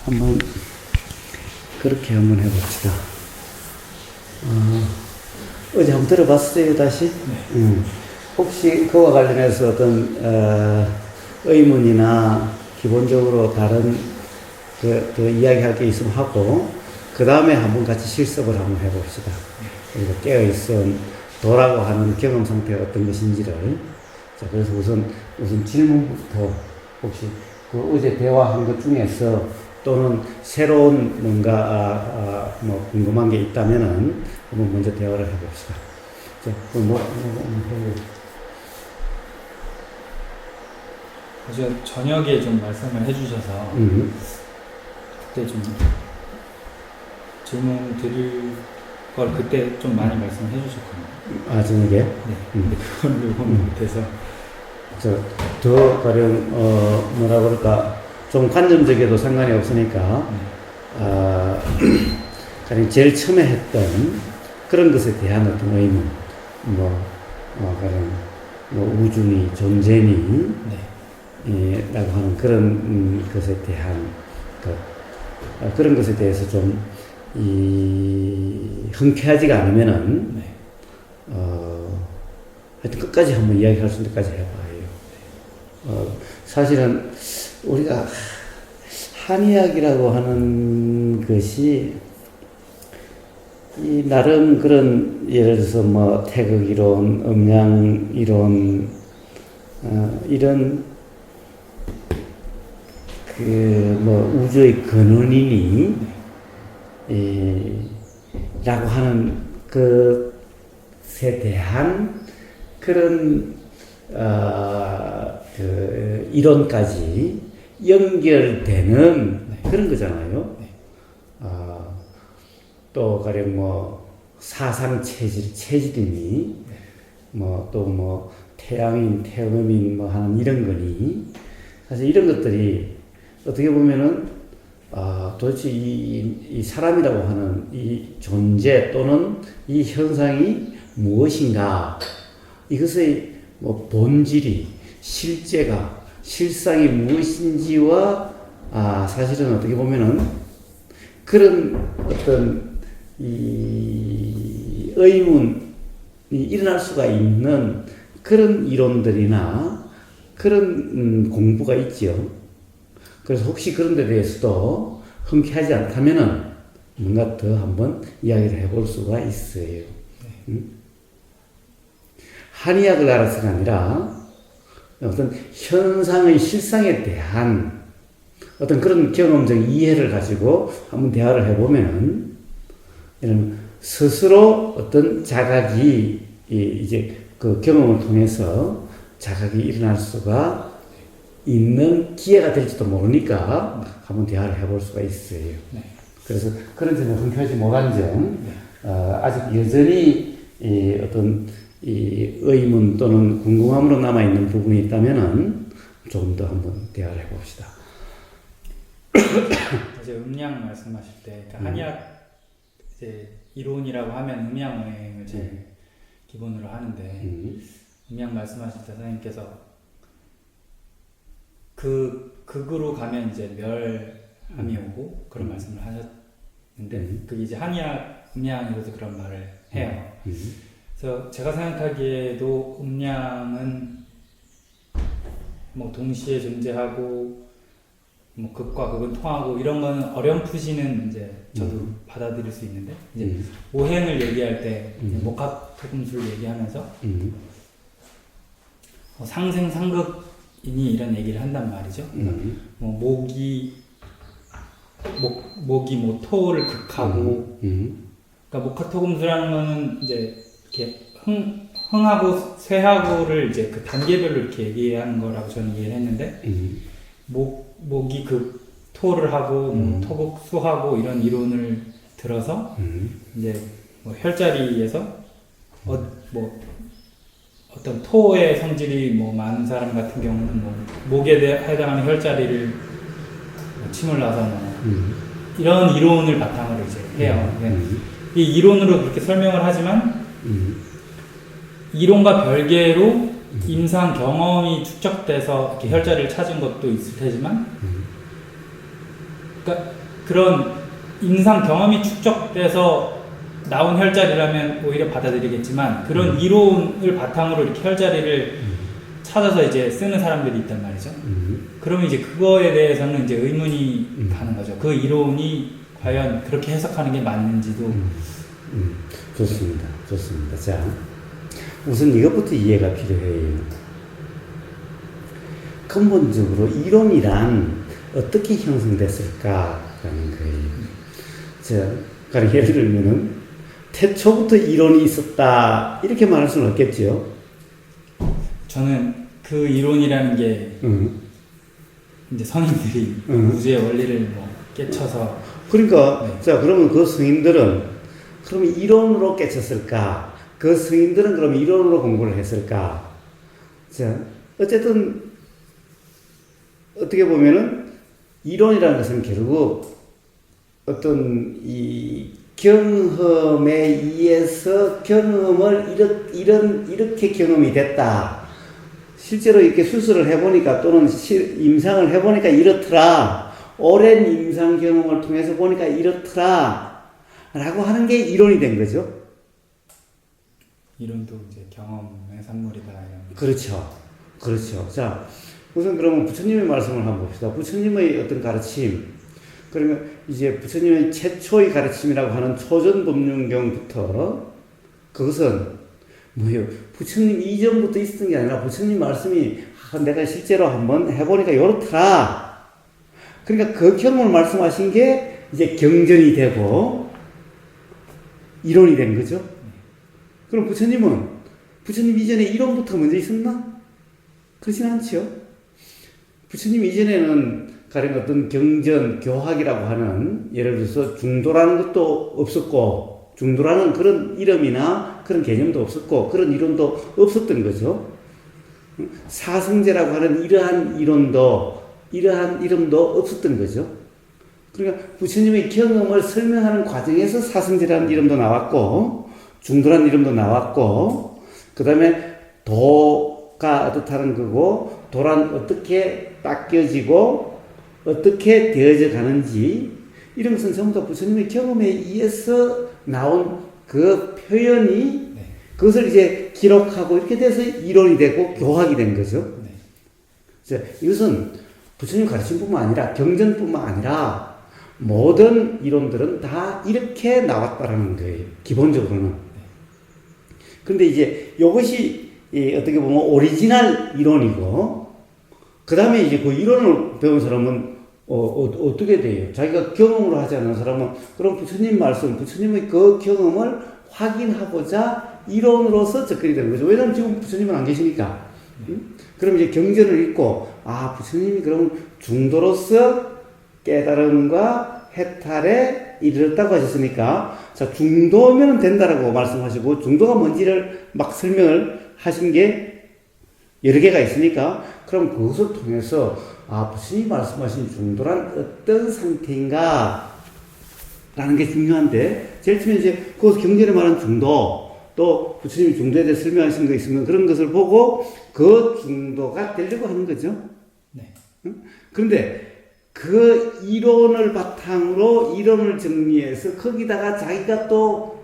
한번 그렇게 한번 해봅시다. 어제 한번 들어봤어요, 다시? 네. 혹시 그와 관련해서 어떤 의문이나 기본적으로 다른 그 이야기할 게 있으면 하고, 그 다음에 한번 같이 실습을 한번 해봅시다. 그리고 깨어있은 도라고 하는 경험 상태가 어떤 것인지를. 자, 그래서 우선 질문부터 혹시 그 어제 대화한 것 중에서 또는 새로운 뭔가 뭐 궁금한 게 있다면은 한번 먼저 대화를 해봅시다. 자, 어제 저녁에 좀 말씀을 해주셔서 그때 좀 질문 드릴 걸 그때 좀 많이 말씀해 주셨거든요. 아, 저녁에? 네. 근데 그걸 요금 못해서 더 가령 뭐라 그럴까 좀 관념적이어도 상관이 없으니까 가령 제일 처음에 했던 그런 것에 대한 어떤 의문, 가령 우주니 존재니 라고 하는 그런 것에 대한 그런 것에 대해서 좀 흔쾌하지가 않으면은 하여튼 끝까지 한번 이야기할 수 있는 데까지 해봐요. 사실은 우리가 한의학이라고 하는 것이 이 나름 그런 예를 들어서 뭐 태극 이론, 음양 이론 이런 그 뭐 우주의 근원이니 라고 하는 것에 대한 그런 그 이론까지 연결되는 그런 거잖아요. 또 가령 뭐 사상 체질이니 뭐 또 뭐 태양인 태음인 뭐 하는 이런 거니 사실 이런 것들이 어떻게 보면은 도대체 이 사람이라고 하는 이 존재 또는 이 현상이 무엇인가, 이것의 뭐 본질이, 실제가, 실상이 무엇인지와 사실은 어떻게 보면은 그런 어떤 이 의문이 일어날 수가 있는 그런 이론들이나 그런 공부가 있죠. 그래서 혹시 그런 데 대해서도 흔쾌하지 않다면은 뭔가 더 한번 이야기를 해볼 수가 있어요. 한의학을 알아서가 아니라 어떤 현상의 실상에 대한 어떤 그런 경험적 이해를 가지고 한번 대화를 해보면은 이런 스스로 어떤 자각이 이제 그 경험을 통해서 자각이 일어날 수가 있는 기회가 될지도 모르니까 한번 대화를 해볼 수가 있어요. 그래서 그런 점에 흔쾌하지 못한 점, 아직 여전히 어떤 이 의문 또는 궁금함으로 남아있는 부분이 있다면은 조금 더 한번 대화를 해봅시다. 이제 음양 말씀하실 때 그러니까 한의학 이제 이론이라고 하면 음양오행을 제일 기본으로 하는데 음양 말씀하실 때 선생님께서 극으로 가면 이제 멸함이 오고 그런 말씀을 하셨는데 그게 이제 한의학 음양에서도 그런 말을 해요. 그래서 제가 생각하기에도 음양은 뭐 동시에 존재하고 뭐 극과 극은 통하고 이런 거는 어렴풋이는 이제 저도 받아들일 수 있는데 이제 오행을 얘기할 때 목합토금술 얘기하면서 상생상극이니 이런 얘기를 한단 말이죠. 뭐 목이 뭐 토를 극하고 그러니까 목합토금술이라는 거는 이제 이렇게 흥하고 쇠하고를 이제 그 단계별로 이렇게 얘기하는 거라고 저는 이해를 했는데 목이 그 토를 하고 뭐 토극 수하고 이런 이론을 들어서 이제 뭐 혈자리에서 뭐 어떤 토의 성질이 뭐 많은 사람 같은 경우는 뭐 목에 해당하는 혈자리를 뭐 침을 놔서 뭐 이런 이론을 바탕으로 이제 해요. 이 이론으로 그렇게 설명을 하지만 이론과 별개로 임상 경험이 축적돼서 이렇게 혈자리를 찾은 것도 있을 테지만 그러니까 그런 임상 경험이 축적돼서 나온 혈자리라면 오히려 받아들이겠지만 그런 이론을 바탕으로 이렇게 혈자리를 찾아서 이제 쓰는 사람들이 있단 말이죠. 그러면 이제 그거에 대해서는 이제 의문이 가는 거죠. 그 이론이 과연 그렇게 해석하는 게 맞는지도. 좋습니다. 좋습니다. 자, 우선 이것부터 이해가 필요해요. 근본적으로 이론이란 어떻게 형성됐을까라는 거예요. 자, 가령 예를 들면은 태초부터 이론이 있었다 이렇게 말할 수는 없겠죠. 저는 그 이론이라는 게 이제 성인들이 우주의 원리를 뭐 깨쳐서 그러니까 네. 자 그러면 그 성인들은 그럼 이론으로 깨쳤을까? 그 성인들은 그럼 이론으로 공부를 했을까? 자 어쨌든 어떻게 보면은 이론이라는 것은 결국 어떤 이 경험에 의해서 경험을 이렇게 경험이 됐다. 실제로 이렇게 수술을 해보니까 또는 임상을 해보니까 이렇더라. 오랜 임상 경험을 통해서 보니까 이렇더라. 라고 하는 게 이론이 된 거죠. 이론도 이제 경험의 산물이다. 이런. 그렇죠. 그렇죠. 자, 우선 그러면 부처님의 말씀을 한번 봅시다. 부처님의 어떤 가르침. 그러면 이제 부처님의 최초의 가르침이라고 하는 초전법륜경부터 그것은 뭐예요? 부처님 이전부터 있었던 게 아니라 부처님 말씀이 내가 실제로 한번 해보니까 이렇더라. 그러니까 그 경험을 말씀하신 게 이제 경전이 되고 이론이 된 거죠. 그럼 부처님 이전에 이론부터 먼저 있었나? 그렇진 않죠. 부처님 이전에는 가령 어떤 경전, 교학이라고 하는 예를 들어서 중도라는 것도 없었고 중도라는 그런 이름이나 그런 개념도 없었고 그런 이론도 없었던 거죠. 사성제라고 하는 이러한 이름도 없었던 거죠. 그러니까 부처님의 경험을 설명하는 과정에서 사성제라는 이름도 나왔고 중도라는 이름도 나왔고 그 다음에 도가 어떻다는 거고 도란 어떻게 닦여지고 어떻게 되어져 가는지 이런 것은 전부 다 부처님의 경험에 의해서 나온 그 표현이 네. 그것을 이제 기록하고 이렇게 돼서 이론이 되고 교학이 된 거죠. 네. 자, 이것은 부처님 가르침뿐만 아니라 경전뿐만 아니라 모든 이론들은 다 이렇게 나왔다라는 거예요. 기본적으로는. 그런데 이제 이것이 어떻게 보면 오리지널 이론이고 그 다음에 이제 그 이론을 배운 사람은 어떻게 돼요? 자기가 경험으로 하지 않는 사람은 그럼 부처님 말씀, 부처님의 그 경험을 확인하고자 이론으로서 접근이 되는 거죠. 왜냐하면 지금 부처님은 안 계시니까. 그럼 이제 경전을 읽고 아 부처님이 그럼 중도로서 깨달음과 해탈에 이르렀다고 하셨으니까 자 중도면 된다라고 말씀하시고 중도가 뭔지를 막 설명을 하신 게 여러 개가 있으니까 그럼 그것을 통해서 아 부처님이 말씀하신 중도란 어떤 상태인가 라는 게 중요한데 제일 처음에 이제 그 경전에 말한 중도 또 부처님이 중도에 대해 설명하신 거 있으면 그런 것을 보고 그 중도가 되려고 하는 거죠. 네. 그런데 그 이론을 바탕으로 이론을 정리해서 거기다가 자기가 또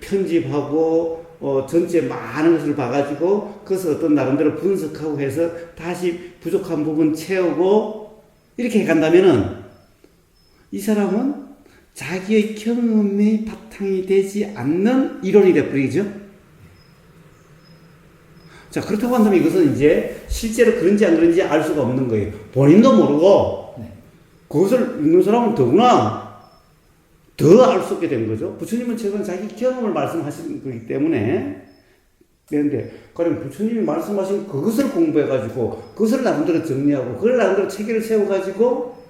편집하고 전체 많은 것을 봐가지고 그것을 어떤 나름대로 분석하고 해서 다시 부족한 부분 채우고 이렇게 해간다면은 이 사람은 자기의 경험이 바탕이 되지 않는 이론이 되어버리죠. 자, 그렇다고 한다면 이것은 이제 실제로 그런지 안 그런지 알 수가 없는 거예요. 본인도 모르고 그것을 읽는 사람은 더구나 더 알 수 없게 된 거죠. 부처님은 최근 자기 경험을 말씀하신 거기 때문에 그런데 가령 부처님이 말씀하신 그것을 공부해가지고 그것을 나름대로 정리하고 그걸 나름대로 체계를 세워가지고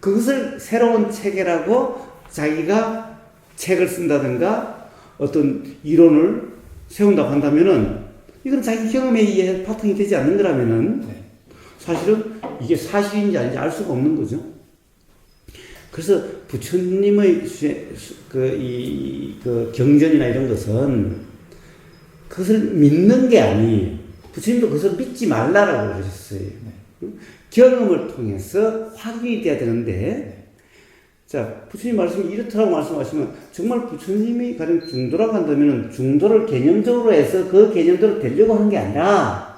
그것을 새로운 체계라고 자기가 책을 쓴다든가 어떤 이론을 세운다고 한다면은 이건 자기 경험에 의해 바탕이 되지 않는 거라면은 사실은 이게 사실인지 아닌지 알 수가 없는 거죠. 그래서 부처님의 그 경전이나 이런 것은 그것을 믿는 게 아니에요. 부처님도 그것을 믿지 말라라고 그러셨어요. 경험을 통해서 확인이 돼야 되는데 자, 부처님 말씀이 이렇다고 말씀하시면 정말 부처님이 가령 중도라고 한다면 중도를 개념적으로 해서 그 개념대로 되려고 하는 게 아니라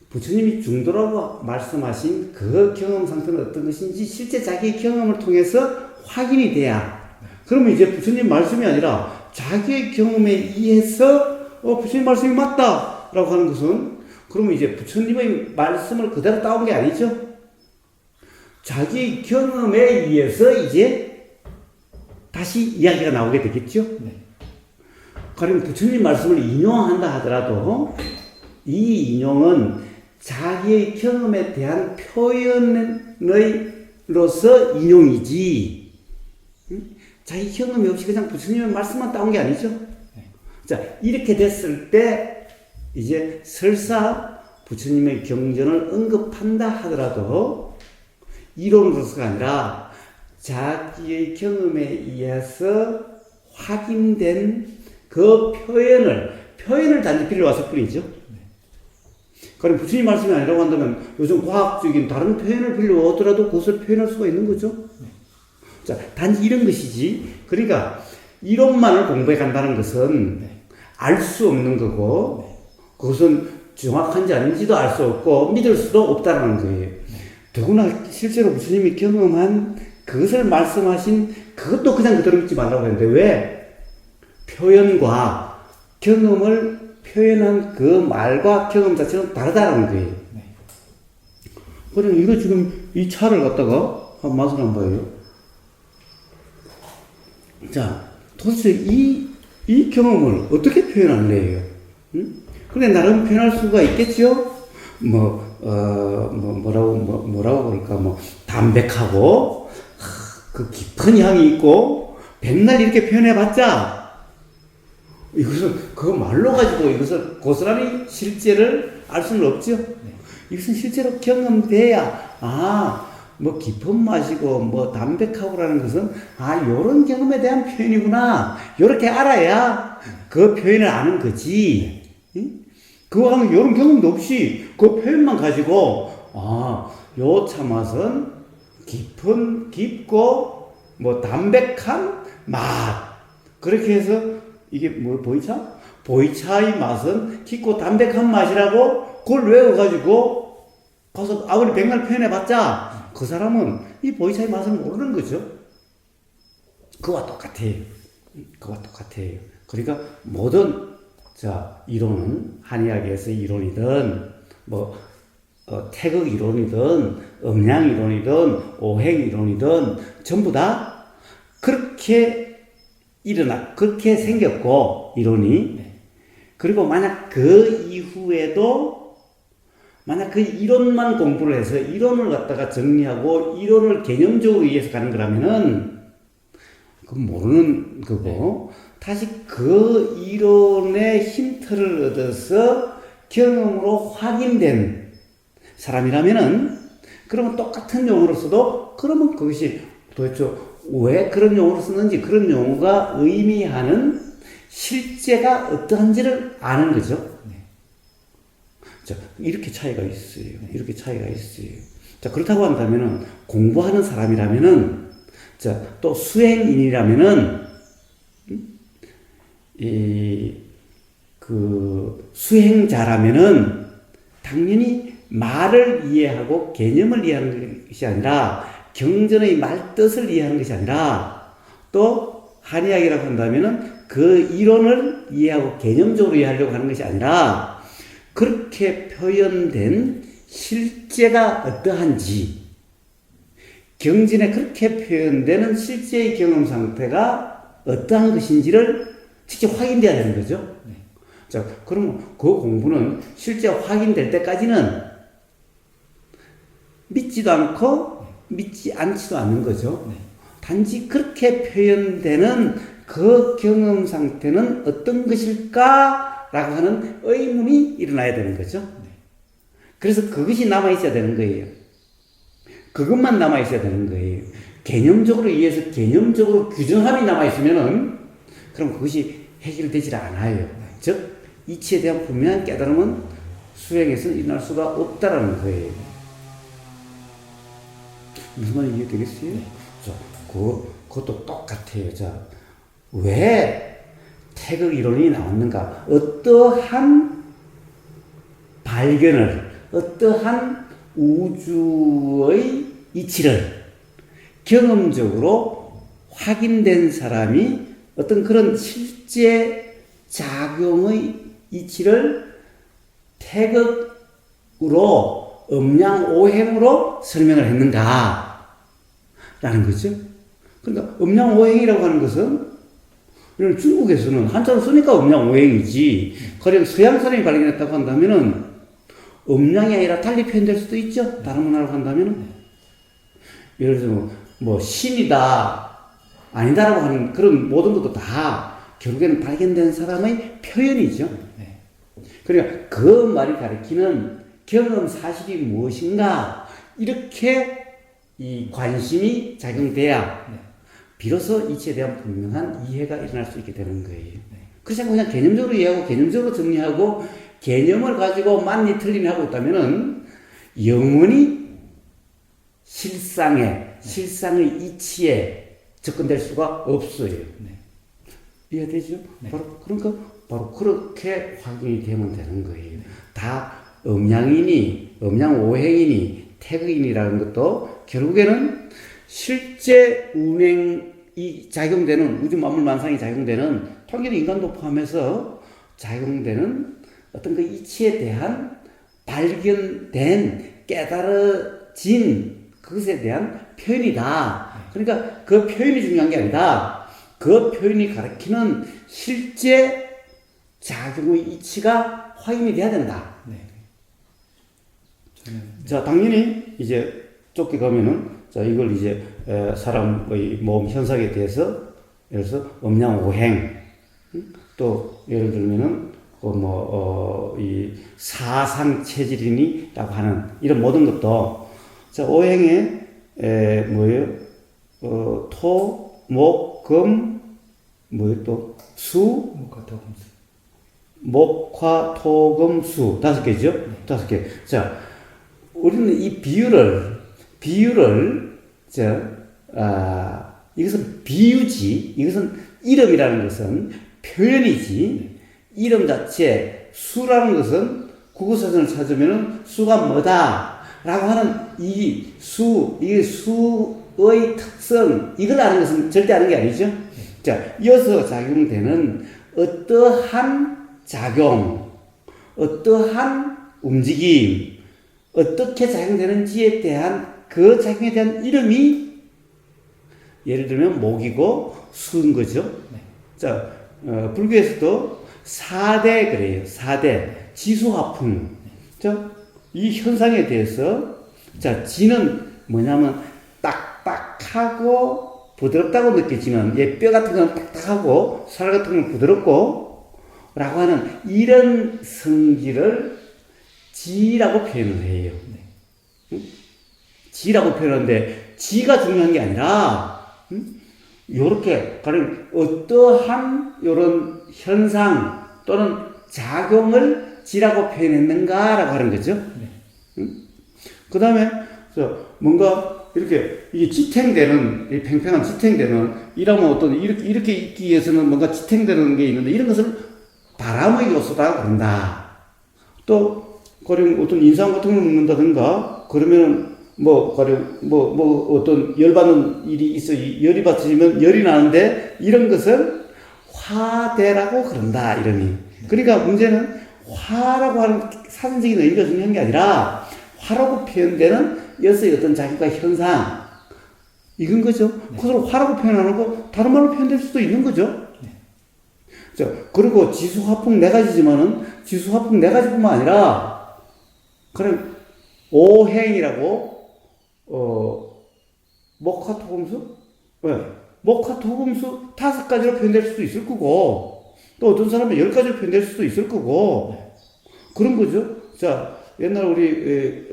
부처님이 중도라고 말씀하신 그 경험 상태는 어떤 것인지 실제 자기의 경험을 통해서 확인이 돼야 그러면 이제 부처님 말씀이 아니라 자기의 경험에 의해서 부처님 말씀이 맞다 라고 하는 것은 그러면 이제 부처님의 말씀을 그대로 따온 게 아니죠. 자기 경험에 의해서 이제 다시 이야기가 나오게 되겠죠. 네. 가령 부처님 말씀을 인용한다 하더라도 이 인용은 자기의 경험에 대한 표현으로서 인용이지 자기 경험이 없이 그냥 부처님의 말씀만 따온 게 아니죠. 네. 자, 이렇게 됐을 때 이제 설사 부처님의 경전을 언급한다 하더라도 이론으로서가 아니라 자기의 경험에 의해서 확인된 그 표현을 단지 빌려왔을 뿐이죠. 그럼 부처님 말씀이 아니라고 한다면 요즘 과학적인 다른 표현을 빌려오더라도 그것을 표현할 수가 있는 거죠. 자, 단지 이런 것이지. 그러니까 이론만을 공부해 간다는 것은 알 수 없는 거고 그것은 정확한지 아닌지도 알 수 없고 믿을 수도 없다는 거예요. 더구나 실제로 부처님이 경험한 그것을 말씀하신 그것도 그냥 그대로 믿지 말라고 했는데 왜? 표현과 경험을 표현한 그 말과 경험 자체는 다르다는 거예요. 그럼 이거 지금 이 차를 갖다가 한 맛을 한번 봐요. 자, 도대체 이 경험을 어떻게 표현할래요? 응? 근데 나름 표현할 수가 있겠죠? 뭐라고 그럴까, 담백하고, 그 깊은 향이 있고, 백날 이렇게 표현해봤자, 이것은 그거 말로 가지고 이것을 고스란히 실제를 알 수는 없죠? 이것은 실제로 경험돼야, 깊은 맛이고, 담백하고라는 것은, 요런 경험에 대한 표현이구나. 요렇게 알아야 그 표현을 아는 거지. 응? 그거 하면 요런 경험도 없이 그 표현만 가지고, 요 차 맛은 깊고, 담백한 맛. 그렇게 해서, 이게 보이차? 보이차의 맛은 깊고 담백한 맛이라고 그걸 외워가지고, 가서 아무리 백날 표현해봤자, 그 사람은 이 보이차의 맛을 모르는 거죠. 그와 똑같아요. 그러니까 모든 이론은 한의학에서 이론이든 태극 이론이든 음양 이론이든 오행 이론이든 전부 다 그렇게 그렇게 생겼고 이론이 그리고 만약 그 이후에도 만약 그 이론만 공부를 해서 이론을 갖다가 정리하고 이론을 개념적으로 이해해서 가는 거라면은 그건 모르는 거고 다시 그 이론의 힌트를 얻어서 경험으로 확인된 사람이라면은 그러면 똑같은 용어를 써도 그러면 그것이 도대체 왜 그런 용어를 썼는지 그런 용어가 의미하는 실제가 어떠한지를 아는 거죠. 자, 이렇게 차이가 있어요. 자, 그렇다고 한다면은 공부하는 사람이라면은 또 수행인이라면은 수행자라면은 당연히 말을 이해하고 개념을 이해하는 것이 아니라 경전의 말 뜻을 이해하는 것이 아니라 또 한의학이라고 한다면은 그 이론을 이해하고 개념적으로 이해하려고 하는 것이 아니라 그렇게 표현된 실제가 어떠한지 경전에 그렇게 표현되는 실제의 경험 상태가 어떠한 것인지를 직접 확인돼야 되는 거죠. 자, 그러면 그 공부는 실제 확인될 때까지는 믿지도 않고 믿지 않지도 않는 거죠. 단지 그렇게 표현되는 그 경험 상태는 어떤 것일까? 라고 하는 의문이 일어나야 되는 거죠. 그래서 그것이 남아있어야 되는 거예요. 그것만 남아있어야 되는 거예요. 개념적으로 이해해서 개념적으로 규정함이 남아있으면은 그럼 그것이 해결되질 않아요. 즉, 이치에 대한 분명한 깨달음은 수행에서 일어날 수가 없다라는 거예요. 무슨 말인지 이해되겠어요? 그것도 똑같아요. 자, 왜 태극 이론이 나왔는가? 어떠한 발견을, 어떠한 우주의 이치를 경험적으로 확인된 사람이 어떤 그런 실제 작용의 이치를 태극으로 음양오행으로 설명을 했는가? 라는 거죠. 그러니까 음양오행이라고 하는 것은 중국에서는 한자로 쓰니까 음양오행이지, 가령 서양 사람이 발견했다고 한다면은 음양이 아니라 달리 표현될 수도 있죠. 다른 문화로 한다면은. 예를 들면 뭐 신이다, 아니다라고 하는 그런 모든 것도 다 결국에는 발견된 사람의 표현이죠. 그러니까 그 말이 가리키는 경험 사실이 무엇인가, 이렇게 이 관심이 작용돼야 비로소 이치에 대한 분명한 이해가 일어날 수 있게 되는 거예요. 그렇지 않고 그냥 개념적으로 이해하고 개념적으로 정리하고 개념을 가지고 맞니 틀리니 하고 있다면은 영원히 실상의 이치에 접근될 수가 없어요. 이해되죠? 그러니까 바로 그렇게 확인이 되면 되는 거예요. 다 음양이니 음양오행이니 태극인이라는 것도 결국에는 실제 운행이 작용되는, 우주 만물 만상이 작용되는, 통계는 인간도 포함해서 작용되는 어떤 그 이치에 대한 발견된, 깨달아진 그것에 대한 표현이다. 그러니까 그 표현이 중요한 게 아니다. 그 표현이 가리키는 실제 작용의 이치가 확인이 돼야 된다. 자, 당연히 이제 좁게 가면은, 자, 이걸 이제 사람의 몸 현상에 대해서, 예를 들어서 음양오행, 또 예를 들면은 이 사상체질이니라고 하는 이런 모든 것도, 자, 오행에 뭐예요? 토, 목, 금, 뭐예요 또? 수, 목화, 토, 금, 수. 5개죠? 5개. 자, 우리는 이 비유를, 이것은 비유지, 이것은 이름이라는 것은 표현이지, 이름 자체, 수라는 것은 국어사전을 찾으면은 수가 뭐다 라고 하는 이 수의 특성, 이걸 아는 것은 절대 아는 게 아니죠. 자, 이어서 작용되는 어떠한 작용, 어떠한 움직임, 어떻게 작용되는지에 대한 그 작용에 대한 이름이 예를 들면 목이고 수인 거죠. 자, 불교에서도 4대 그래요. 4대. 지수화풍. 자, 이 현상에 대해서, 자, 지는 뭐냐면 딱딱하고 부드럽다고 느껴지는, 뼈 같은 건 딱딱하고 살 같은 건 부드럽고 라고 하는 이런 성질을 지라고 표현을 해요. 지라고 표현하는데, 지가 중요한 게 아니라, 요렇게, 가령 어떠한 요런 현상 또는 작용을 지라고 표현했는가라고 하는 거죠. 그 다음에, 뭔가 이렇게, 이게 지탱되는, 이 팽팽한 지탱되는, 이러면 어떤, 이렇게 있기 위해서는 뭔가 지탱되는 게 있는데, 이런 것을 바람의 요소라고 그런다. 또, 가령 어떤 인상 같은 걸 먹는다든가, 그러면 가령 어떤 열받는 일이 있어, 열이 받치면 열이 나는데, 이런 것을 화대라고 그런다, 이름이. 그러니까 문제는 화라고 하는 사전적인 의미가 중요한 게 아니라, 화라고 표현되는 여서의 어떤 자기가 현상, 이건 거죠. 그것을 화라고 표현하는 거, 다른 말로 표현될 수도 있는 거죠. 자, 그리고 지수화풍 4가지지만은, 지수화풍 4가지뿐만 아니라, 그럼, 오행이라고, 목화토금수? 왜? 목화토금수 5가지로 표현될 수도 있을 거고, 또 어떤 사람은 10가지로 표현될 수도 있을 거고, 그런 거죠. 자, 옛날 우리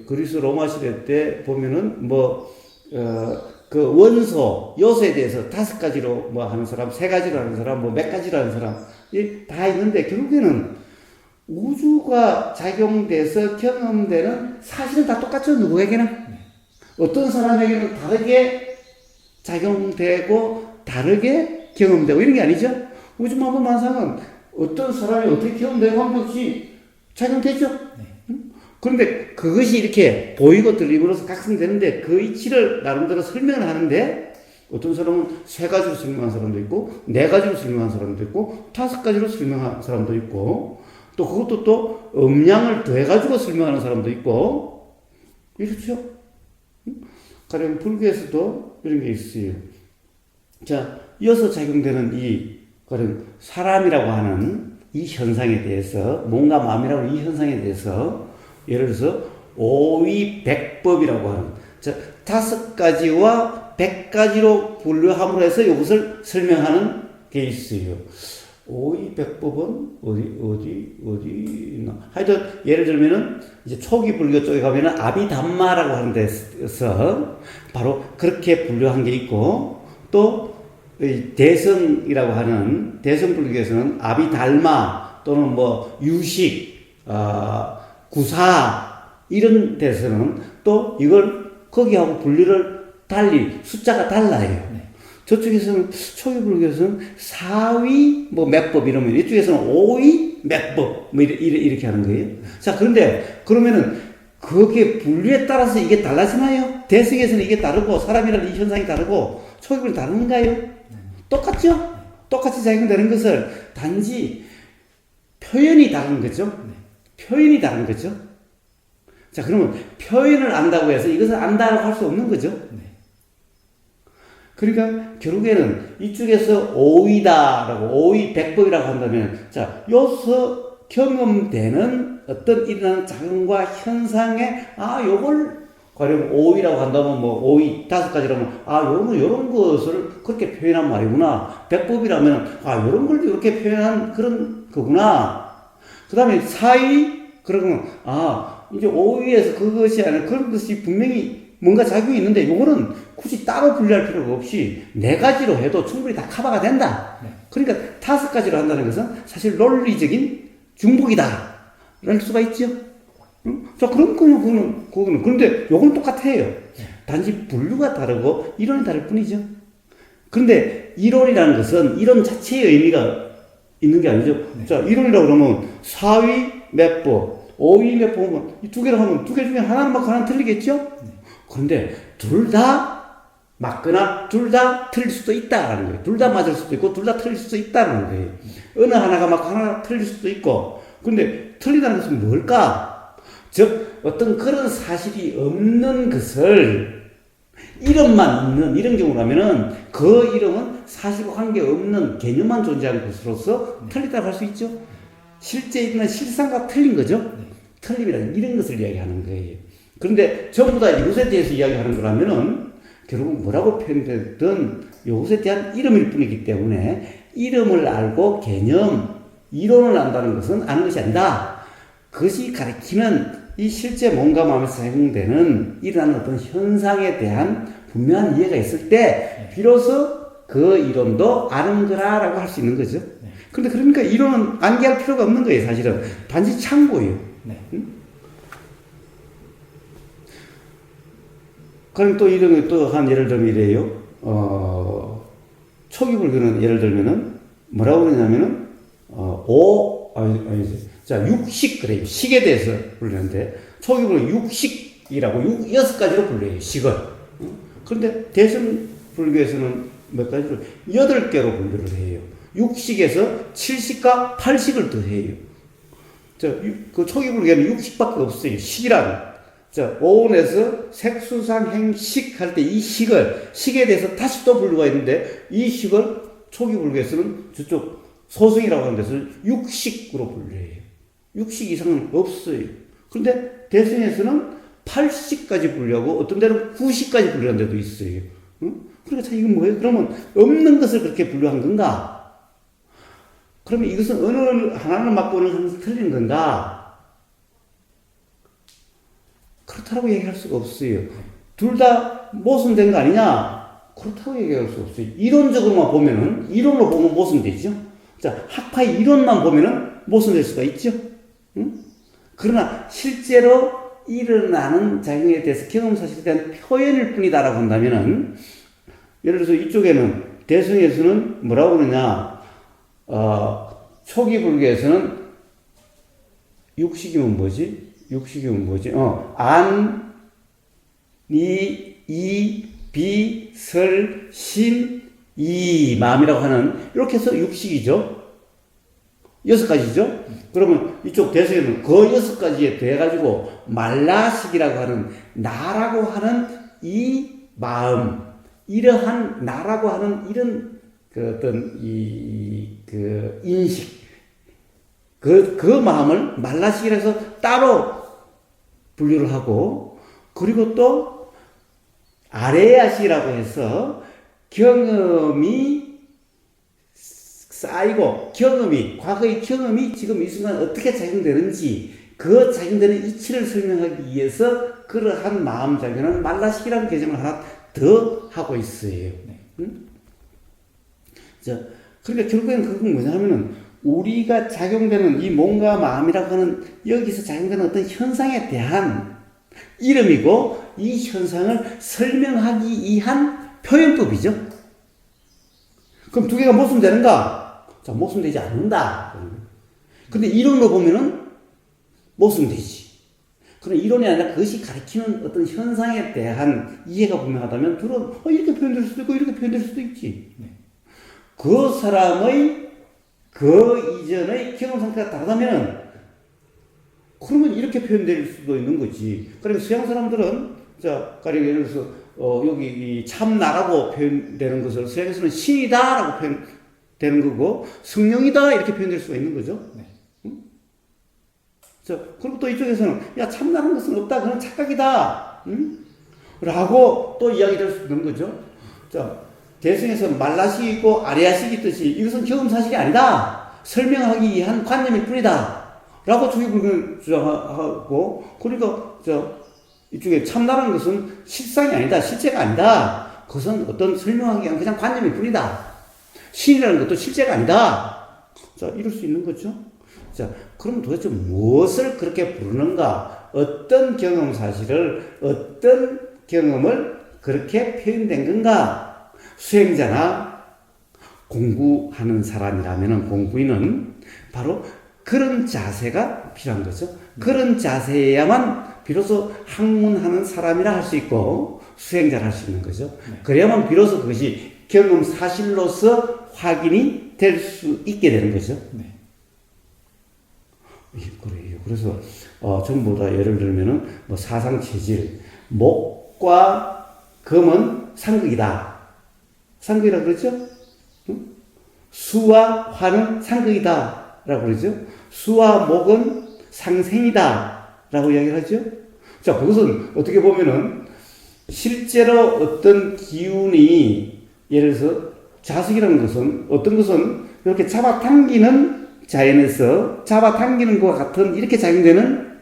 그리스 로마 시대 때 보면은, 그 원소, 요소에 대해서 5가지로 하는 사람, 3가지로 하는 사람, 몇 가지로 하는 사람, 다 있는데, 결국에는 우주가 작용돼서 경험되는 사실은 다 똑같죠, 누구에게나. 어떤 사람에게는 다르게 작용되고 다르게 경험되고 이런 게 아니죠. 우주만물 만상은 어떤 사람이 어떻게 경험되고 관계없이 작용되죠. 그런데 그것이 이렇게 보이고 들림으로써 각성되는데 그 이치를 나름대로 설명을 하는데 어떤 사람은 3가지로 설명한 사람도 있고 4가지로 설명한 사람도 있고 5가지로 설명한 사람도 있고 또 그것도 또 음량을 더해가지고 설명하는 사람도 있고 이렇죠. 가령 불교에서도 이런 게 있어요. 자, 이어서 작용되는 이 가령 사람이라고 하는 이 현상에 대해서 몸과 마음이라고 하는 이 현상에 대해서 예를 들어서 오의백법이라고 하는 5가지와 100가지로 분류함으로 해서 이것을 설명하는 게 있어요. 오의백법은 어디 있나? 하여튼 예를 들면은 이제 초기 불교 쪽에 가면은 아비담마라고 하는 데서 바로 그렇게 분류한 게 있고 또 대성이라고 하는 대성 불교에서는 아비달마 또는 뭐 유식, 구사 이런 데서는 또 이걸 거기하고 분류를 달리 숫자가 달라요. 저쪽에서는 초기 불교에서는 사위 뭐 맥법 이러면 이쪽에서는 오위 맥법 뭐 이렇게 하는 거예요. 자, 그런데 그러면은 그게 분류에 따라서 이게 달라지나요? 대승에서는 이게 다르고 사람이라는 이 현상이 다르고 초기 불교 다른가요? 똑같죠? 똑같이 작용되는 것을 단지 표현이 다른 거죠. 표현이 다른 거죠. 자, 그러면 표현을 안다고 해서 이것을 안다고 할 수 없는 거죠. 그러니까 결국에는 이쪽에서 오이다라고 오이백법이라고 한다면 자, 여기서 경험되는 어떤 일어나는 작용과 현상에 요걸 가령 오이라고 한다면 뭐 오이 5가지라면 요런 것을 그렇게 표현한 말이구나. 백법이라면 요런 걸 이렇게 표현한 그런 거구나. 그 다음에 사이 그러면 이제 오이에서 그것이 아니라 그런 것이 분명히 뭔가 작용이 있는데 요거는 굳이 따로 분류할 필요가 없이 4가지로 해도 충분히 다 커버가 된다. 그러니까 5가지로 한다는 것은 사실 논리적인 중복이다. 랄 수가 있죠. 자, 그럼 그거는 그런데 요건 똑같아요. 단지 분류가 다르고 이론이 다를 뿐이죠. 그런데 이론이라는 것은 이론 자체의 의미가 있는 게 아니죠. 자, 이론이라고 그러면 사위 매법, 오위 매법은 이 2개를 하면 2개 중에 하나는 맞고 하나는 틀리겠죠? 그런데 둘 다 맞거나 둘 다 틀릴 수도 있다라는 거예요. 둘 다 맞을 수도 있고 둘 다 틀릴 수도 있다는 거예요. 어느 하나가 맞고 하나가 틀릴 수도 있고. 근데 틀리다는 것은 뭘까? 즉 어떤 그런 사실이 없는 것을 이름만 있는 이런 경우라면은 그 이름은 사실과 관계없는 개념만 존재하는 것으로서 틀리다고 할 수 있죠. 실제 있는 실상과 틀린 거죠. 틀림이라는 이런 것을 이야기하는 거예요. 그런데 전부 다 이것에 대해서 이야기하는 거라면은 결국 뭐라고 표현되든 이것에 대한 이름일 뿐이기 때문에 이름을 알고 개념, 이론을 안다는 것은 아는 것이 아니다. 그것이 가리키는 이 실제 몸과 마음에서 작용되는 일어나는 어떤 현상에 대한 분명한 이해가 있을 때 비로소 그 이론도 아는 거라라고 할 수 있는 거죠. 그런데 그러니까 이론은 암기할 필요가 없는 거예요. 사실은 단지 참고예요. 그럼 또 이런 거 또 한 예를 들면 이래요. 초기 불교는 예를 들면은 뭐라고 그러냐면은 자, 육식 그래요. 식에 대해서 부르는데 초기 불교 육식이라고 6가지로 불려요. 식을. 그런데 대승 불교에서는 몇 가지로 8개로 분류를 해요. 육식에서 7식과 8식을 더해요. 자, 그 초기 불교에는 육식밖에 없어요. 식이라는. 자, 오온에서 색수상행식 할 때 이 식에 대해서 다시 또 분류가 있는데 이 식을 초기 불교에서는 저쪽 소승이라고 하는 데서 육식으로 분류해요. 육식 이상은 없어요. 그런데 대승에서는 8식까지 분류하고 어떤 데는 9식까지 분류한 데도 있어요. 그러니까 참 이건 뭐예요? 그러면 없는 것을 그렇게 분류한 건가? 그러면 이것은 어느 하나는 맞고 어느 하나는 틀린 건가? 그렇다고 얘기할 수가 없어요. 둘 다 모순된 거 아니냐? 그렇다고 얘기할 수 없어요. 이론적으로만 보면은, 이론으로 보면 모순되죠? 자, 학파의 이론만 보면은 모순될 수가 있죠? 응? 그러나 실제로 일어나는 작용에 대해서 경험 사실에 대한 표현일 뿐이다라고 한다면은, 예를 들어서 이쪽에는 대승에서는 뭐라고 그러냐, 초기 불교에서는 육식이면 뭐지? 육식이면 뭐지? 안, 니, 이, 비, 설, 신, 이, 마음이라고 하는, 이렇게 해서 육식이죠. 6가지죠? 그러면 이쪽 대승에는 그 6가지에 더해가지고 말라식이라고 하는, 나라고 하는 이 마음, 이러한 나라고 하는 이런 그 어떤 그 인식, 그 마음을 말라식이라 해서 따로 분류를 하고, 그리고 또 아레야식이라고 해서 경험이 쌓이고, 과거의 경험이 지금 이 순간 어떻게 작용되는지, 그 작용되는 이치를 설명하기 위해서 그러한 마음 작용은 말라식이라는 개념을 하나 더 하고 있어요. 응? 그러니까 결국에는 그건 뭐냐 하면은, 우리가 작용되는 이 몸과 마음이라고 하는 여기서 작용되는 어떤 현상에 대한 이름이고, 이 현상을 설명하기 위한 표현법이죠. 그럼 두 개가 모순되는가? 자, 모순되지 않는다. 근데 이론으로 보면은 모순되지. 그런 이론이 아니라 그것이 가리키는 어떤 현상에 대한 이해가 분명하다면, 둘은 이렇게 표현될 수도 있고 이렇게 표현될 수도 있지. 그 사람의 그 이전의 경험 상태가 다르다면은, 그러면 이렇게 표현될 수도 있는 거지. 그러니까 서양 사람들은, 가령 예를 들어서 여기 이 참나라고 표현되는 것을 서양에서는 신이다라고 표현되는 거고, 성령이다 이렇게 표현될 수가 있는 거죠. 응? 그리고 또 이쪽에서는 야, 참나라는 것은 없다, 그건 착각이다, 응? 라고 또 이야기될 수 있는 거죠. 대승에서 말라식이 있고 아레야식이 있듯이 이것은 경험 사실이 아니다, 설명하기 위한 관념일 뿐이다 라고 초기불교는 주장하고, 그러니까 이쪽에 참나라는 것은 실상이 아니다, 실제가 아니다, 그것은 어떤 설명하기 위한 그냥 관념일 뿐이다, 신이라는 것도 실제가 아니다, 이럴 수 있는 거죠. 그럼 도대체 무엇을 그렇게 부르는가? 어떤 경험 사실을, 어떤 경험을 그렇게 표현된 건가? 수행자나 공부하는 사람이라면, 공부인은 바로 그런 자세가 필요한 거죠. 그런 자세야만 비로소 학문하는 사람이라 할 수 있고 수행자라 할 수 있는 거죠. 그래야만 비로소 그것이 경험 사실로서 확인이 될 수 있게 되는 거죠. 그래요. 그래서 전부 다 예를 들면은 뭐 사상체질, 목과 금은 상극이다, 상극이라 그러죠. 응? 수와 화는 상극이다 라고 그러죠. 수와 목은 상생이다 라고 이야기를 하죠. 그것은 어떻게 보면은 실제로 어떤 기운이, 예를 들어서 자석이라는 것은, 어떤 것은 이렇게 잡아당기는, 자연에서 잡아당기는 것과 같은 이렇게 작용되는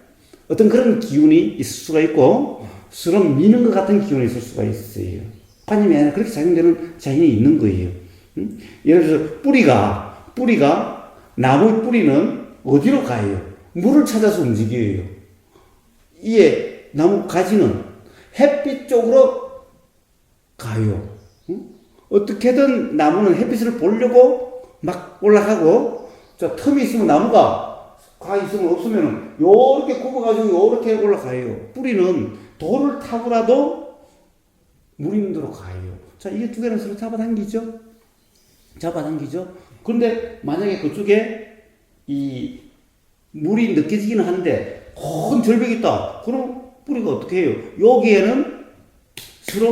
어떤 그런 기운이 있을 수가 있고, 수로 미는 것 같은 기운이 있을 수가 있어요. 관념이 아니라 그렇게 작용되는 자연이 있는 거예요. 응? 예를 들어서 뿌리가 나무의 뿌리는 어디로 가요? 물을 찾아서 움직여요. 이에 나무 가지는 햇빛 쪽으로 가요. 응? 어떻게든 나무는 햇빛을 보려고 막 올라가고, 틈이 있으면 나무가 가 있으면 없으면 요렇게 굽어가지고 요렇게 올라가요. 뿌리는 돌을 타고라도 물 있는 데로 가요. 이게 두 개는 서로 잡아당기죠? 그런데 만약에 그쪽에 이 물이 느껴지기는 한데 큰 절벽이 있다. 그럼 뿌리가 어떻게 해요? 여기에는 서로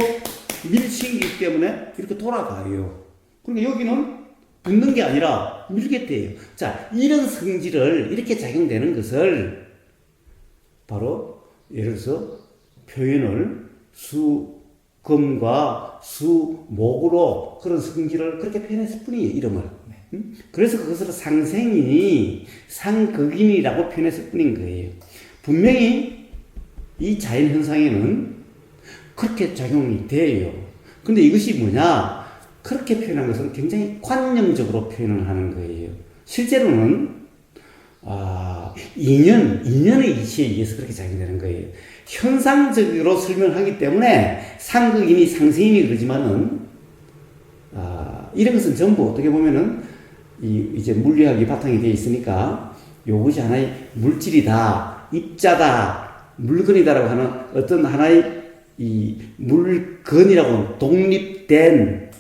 밀치기 때문에 이렇게 돌아가요. 그러니까 여기는 붙는 게 아니라 밀게 돼요. 이런 성질을, 이렇게 작용되는 것을 바로 예를 들어서 표현을 수금과 수목으로 그런 성질을 그렇게 표현했을 뿐이에요, 이름을. 그래서 그것을 상생이니 상극인이라고 표현했을 뿐인 거예요. 분명히 이 자연현상에는 그렇게 작용이 돼요. 근데 이것이 뭐냐? 그렇게 표현한 것은 굉장히 관념적으로 표현을 하는 거예요. 실제로는 인연의 이치에 의해서 그렇게 작용되는 거예요. 현상적으로 설명하기 때문에 상극이니 상생이니 그러지만은, 이런 것은 전부 어떻게 보면은 이제 물리학이 바탕이 되어 있으니까 이것이 하나의 물질이다, 입자다, 물건이다라고 하는 어떤 하나의 이 물건이라고 독립된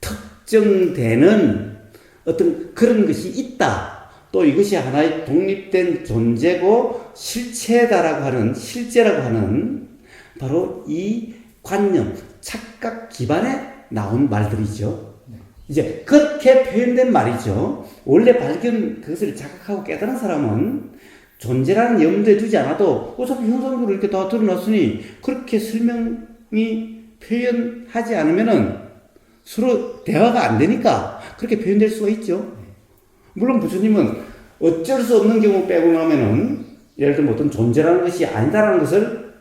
특정되는 어떤 그런 것이 있다. 또 이것이 하나의 독립된 존재고 실체다라고 하는, 실제라고 하는 바로 이 관념, 착각 기반에 나온 말들이죠. 이제 그렇게 표현된 말이죠. 원래 그것을 자각하고 깨달은 사람은 존재라는 염두에 두지 않아도 어차피 현상적으로 이렇게 다 드러났으니 그렇게 설명이 표현하지 않으면은 서로 대화가 안 되니까 그렇게 표현될 수가 있죠. 물론 부처님은 어쩔 수 없는 경우 빼고 나면은 예를 들면 어떤 존재라는 것이 아니다라는 것을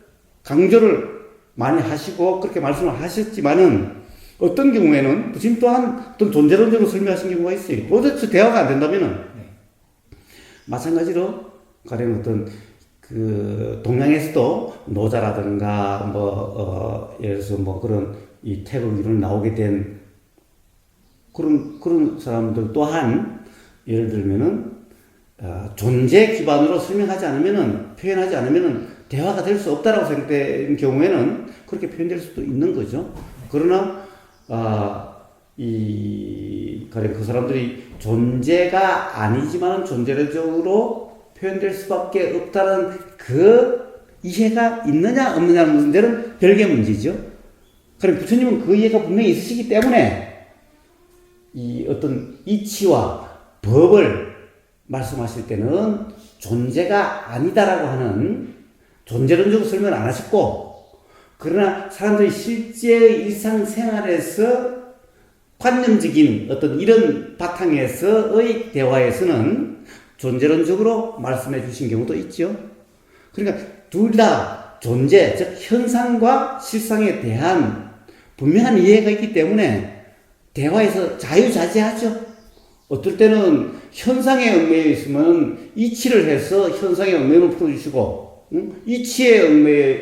강조를 많이 하시고 그렇게 말씀을 하셨지만은 어떤 경우에는 부처님 또한 어떤 존재론적으로 설명하신 경우가 있어요. 도대체 대화가 안 된다면은 마찬가지로 가령 어떤 그 동양에서도 노자라든가 예를 들어서 그런 이 태국 이론 나오게 된 그런 사람들 또한 예를 들면은 존재 기반으로 설명하지 않으면은 표현하지 않으면은 대화가 될 수 없다라고 생각된 경우에는 그렇게 표현될 수도 있는 거죠. 그러나 가령 그 사람들이 존재가 아니지만 존재론적으로 표현될 수밖에 없다는 그 이해가 있느냐 없느냐는 문제는 별개의 문제죠. 그럼 부처님은 그 이해가 분명히 있으시기 때문에 이 어떤 이치와 법을 말씀하실 때는 존재가 아니다라고 하는 존재론적으로 설명을 안 하셨고, 그러나 사람들이 실제 일상생활에서 관념적인 어떤 이런 바탕에서의 대화에서는 존재론적으로 말씀해 주신 경우도 있죠. 그러니까 둘 다 존재, 즉 현상과 실상에 대한 분명한 이해가 있기 때문에 대화에서 자유자재하죠. 어떨 때는 현상에 얽매여 있으면 이치를 해서 현상의 얽매임을 풀어주시고, 이치에 얽매여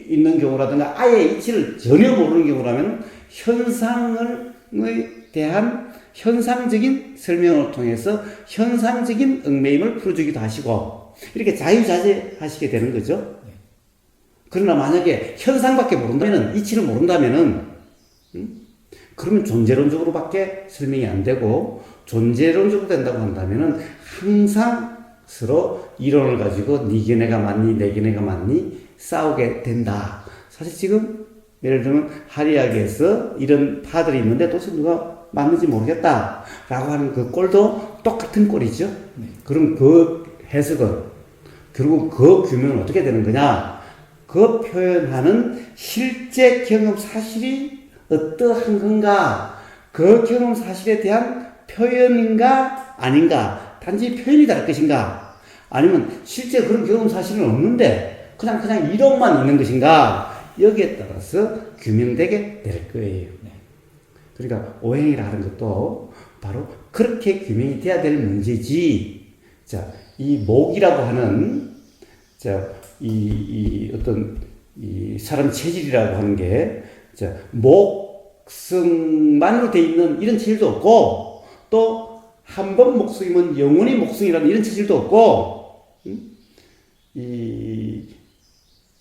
있는 경우라든가 아예 이치를 전혀 모르는 경우라면 현상에 대한 현상적인 설명을 통해서 현상적인 얽매임을 풀어주기도 하시고, 이렇게 자유자재 하시게 되는 거죠. 그러나 만약에 현상밖에 모른다면, 이치를 모른다면은, 그러면 존재론적으로밖에 설명이 안 되고, 존재론적으로 된다고 한다면은 항상 서로 이론을 가지고 니게 내가 맞니, 내게 내가 맞니 싸우게 된다. 사실 지금 예를 들면 하리학에서 이런 파들이 있는데 도대체 누가 맞는지 모르겠다 라고 하는 그 꼴도 똑같은 꼴이죠. 그럼 그 해석은 결국 그 규명은 어떻게 되는 거냐, 그 표현하는 실제 경험 사실이 어떠한 건가, 그 경험 사실에 대한 표현인가 아닌가, 단지 표현이 다를 것인가, 아니면 실제 그런 경험 사실은 없는데 그냥 이론만 있는 것인가, 여기에 따라서 규명되게 될 거예요. 그러니까 오행이라 하는 것도 바로 그렇게 규명이 돼야 될 문제지. 자, 이 목이라고 하는 어떤 사람 체질이라고 하는 게 목성만으로 돼 있는 이런 체질도 없고, 또 한 번 목성이면 영원히 목성이라는 이런 체질도 없고,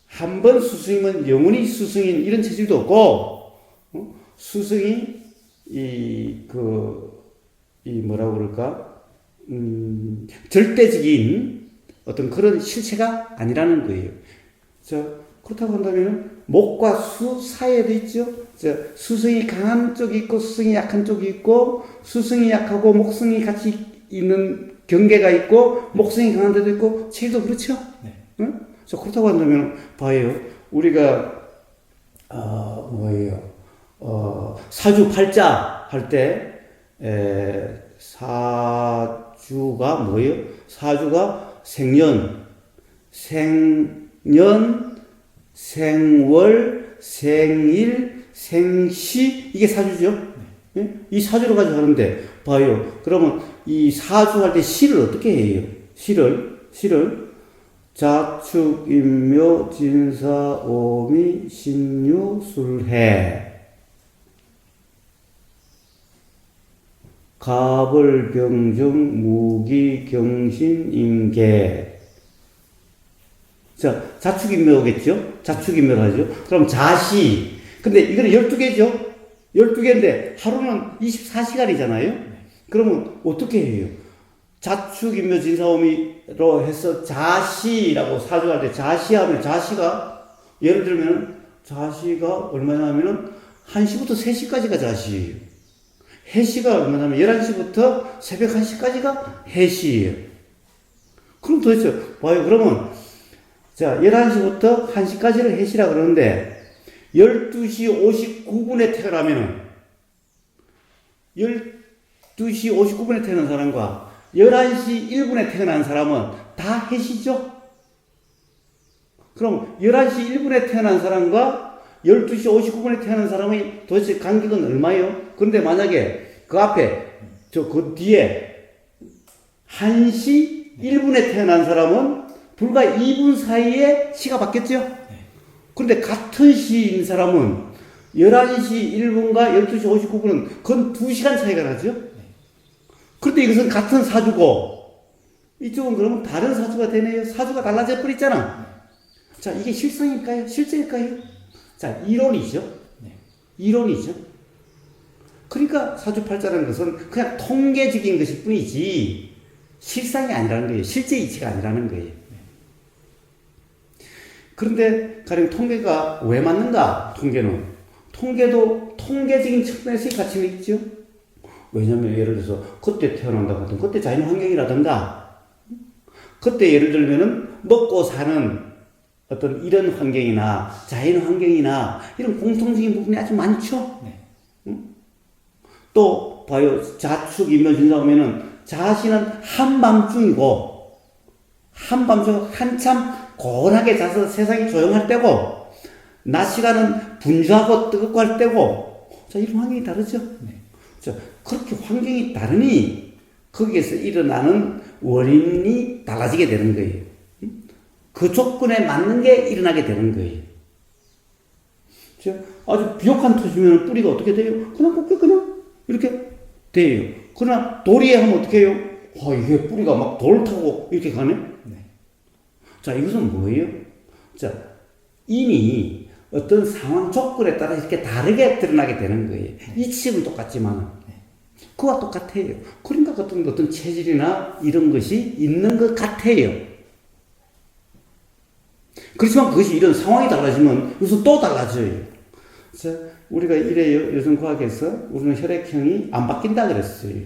한 번 수승이면 영원히 수승인 이런 체질도 없고, 수승이 뭐라고 그럴까, 절대적인 어떤 그런 실체가 아니라는 거예요. 그렇다고 한다면 목과 수 사이에도 있죠. 수승이 강한 쪽이 있고 수승이 약한 쪽이 있고, 수승이 약하고 목승이 같이 있는 경계가 있고, 목승이 강한 데도 있고, 체질도 그렇죠. 네. 응? 그렇다고 한다면 봐요. 우리가 사주팔자 할 때 사주가 뭐예요? 사주가 생년, 생월, 생일, 생시, 이게 사주죠. 네? 이 사주를 가지고 하는데 봐요. 그러면 이 사주 할 때 시를 어떻게 해요? 시를 자축, 인묘, 진사, 오미, 신유, 술해. 가벌병정 무기경신 임계. 자, 자축인묘겠죠? 자축인묘를 하죠. 그럼 자시. 근데 이거는 12개죠? 12개인데 하루는 24시간이잖아요? 그러면 어떻게 해요? 자축인묘 진사오미로 해서 자시라고 사주할 때 자시하면 자시가 예를 들면 자시가 얼마냐면은 1시부터 3시까지가 자시예요. 해시가 얼마냐면 11시부터 새벽 1시까지가 해시예요. 그럼 도대체 봐요. 그러면 자 11시부터 1시까지를 해시라 그러는데 12시 59분에 태어나면은 12시 59분에 태어난 사람과 11시 1분에 태어난 사람은 다 해시죠? 그럼 11시 1분에 태어난 사람과 12시 59분에 태어난 사람의 도대체 간격은 얼마예요? 그런데 만약에 그 앞에 그 뒤에 1시 1분에 태어난 사람은 불과 2분 사이에 시가 바뀌었죠? 그런데 같은 시인 사람은 11시 1분과 12시 59분은 그건 2시간 차이가 나죠? 그런데 이것은 같은 사주고 이쪽은 그러면 다른 사주가 되네요. 사주가 달라져 버렸잖아. 자, 이게 실상일까요? 실제일까요? 자, 이론이죠. 이론이죠. 그러니까 사주팔자라는 것은 그냥 통계적인 것일 뿐이지 실상이 아니라는 거예요. 실제 이치가 아니라는 거예요. 그런데 가령 통계가 왜 맞는가? 통계도 통계적인 측면에서의 가치가 있죠. 왜냐면 예를 들어서 그때 태어난다고 하든 그때 자연 환경이라든가 그때 예를 들면은 먹고 사는 어떤 이런 환경이나 자연 환경이나 이런 공통적인 부분이 아주 많죠. 또 봐요. 자축 인묘진사 보면은 자신은 한밤중이고 한밤중 한참 고온하게 자서 세상이 조용할 때고 낮 시간은 분주하고 뜨겁고 할 때고 자 이런 환경이 다르죠. 자 그렇게 환경이 다르니 거기에서 일어나는 원인이 달라지게 되는 거예요. 그 조건에 맞는 게 일어나게 되는 거예요. 자, 아주 비옥한 토지면 뿌리가 어떻게 돼요? 그냥 곱게 그냥 이렇게 돼요. 그러나 돌이에 하면 어떻게 해요? 이게 뿌리가 막 돌 타고 이렇게 가네? 자, 이것은 뭐예요? 자, 인이 어떤 상황 조건에 따라 이렇게 다르게 드러나게 되는 거예요. 이치는 똑같지만, 그와 똑같아요. 그러니까 어떤 체질이나 이런 것이 있는 것 같아요. 그렇지만 그것이 이런 상황이 달라지면 이것은 또 달라져요. 자, 우리가 이래요. 요즘 과학에서 우리는 혈액형이 안 바뀐다 그랬어요.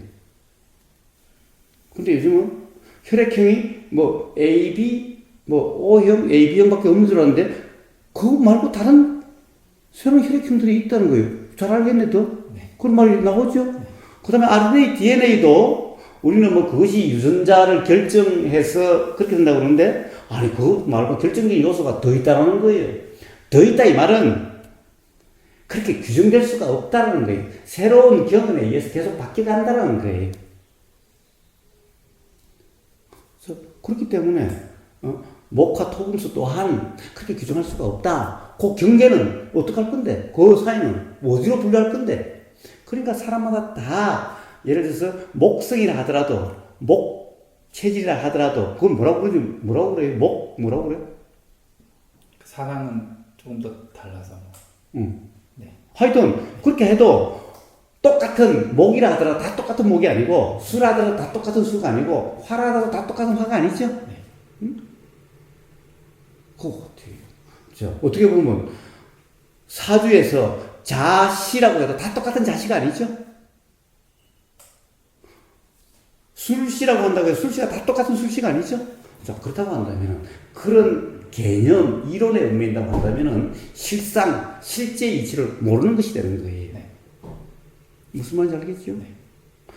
근데 요즘은 혈액형이 뭐 AB, 뭐 O형, AB형밖에 없는 줄 알았는데 그거 말고 다른 새로운 혈액형들이 있다는 거예요. 잘 알겠네, 더? 그런 말이 나오죠? 그 다음에 RNA, DNA도 우리는 뭐 그것이 유전자를 결정해서 그렇게 된다고 그러는데 아니, 그거 말고 결정적인 요소가 더 있다는 거예요. 더 있다 이 말은 그렇게 규정될 수가 없다는 거예요. 새로운 경험에 의해서 계속 바뀌어간다는 거예요. 그래서 그렇기 때문에 목화 토금수 또한 그렇게 규정할 수가 없다. 그 경계는 어떻게 할 건데? 그 사이는 어디로 분류할 건데? 그러니까 사람마다 다 예를 들어서 목성이라 하더라도 목 체질이라 하더라도 그건 뭐라고 그래요? 뭐라고 그래요? 사상은 조금 더 달라서. 네. 하여튼 그렇게 해도 똑같은 목이라 하더라도 다 똑같은 목이 아니고 수라 하더라도 다 똑같은 수가 아니고 화라 하더라도 다 똑같은 화가 아니죠? 그거 어떻게 해요? 자, 어떻게 보면 사주에서 자시라고 해도 다 똑같은 자시가 아니죠? 술시라고 한다고 해서 술시가 다 똑같은 술시가 아니죠? 자, 그렇다고 한다면 그런 개념, 이론에 얽매인다고 한다면 실상, 실제 이치를 모르는 것이 되는 거예요. 무슨 말인지 알겠죠?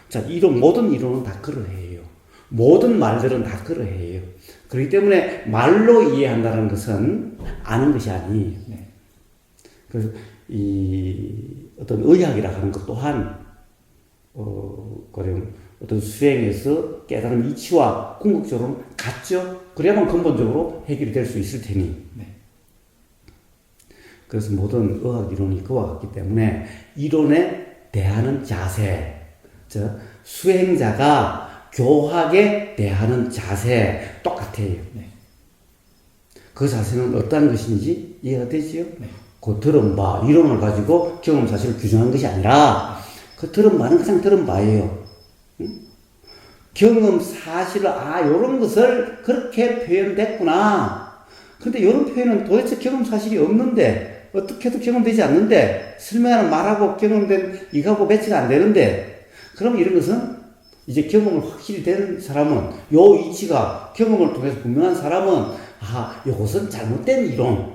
자, 모든 이론은 다 그러해요. 모든 말들은 다 그러해요. 그렇기 때문에 말로 이해한다는 것은 아는 것이 아니에요. 그래서 어떤 의학이라 하는 것 또한 어떤 수행에서 깨달은 이치와 궁극적으로 같죠. 그래야만 근본적으로 해결이 될 수 있을 테니. 그래서 모든 의학 이론이 그와 같기 때문에 이론에 대하는 자세, 수행자가 교학에 대하는 자세 똑같아요. 네. 그 자세는 어떤 것인지 이해가 되지요? 네. 그 들은 바, 이론을 가지고 경험 사실을 규정한 것이 아니라 그 들은 바는 그냥 들은 바예요. 응? 경험 사실을 요런 것을 그렇게 표현됐구나. 그런데 이런 표현은 도대체 경험 사실이 없는데 어떻게 해도 경험되지 않는데 설명하는 말하고 경험된 이거하고 매치가 안 되는데 그럼 이런 것은 이제 경험을 확실히 된 사람은 요 위치가 경험을 통해서 분명한 사람은 요것은 잘못된 이론.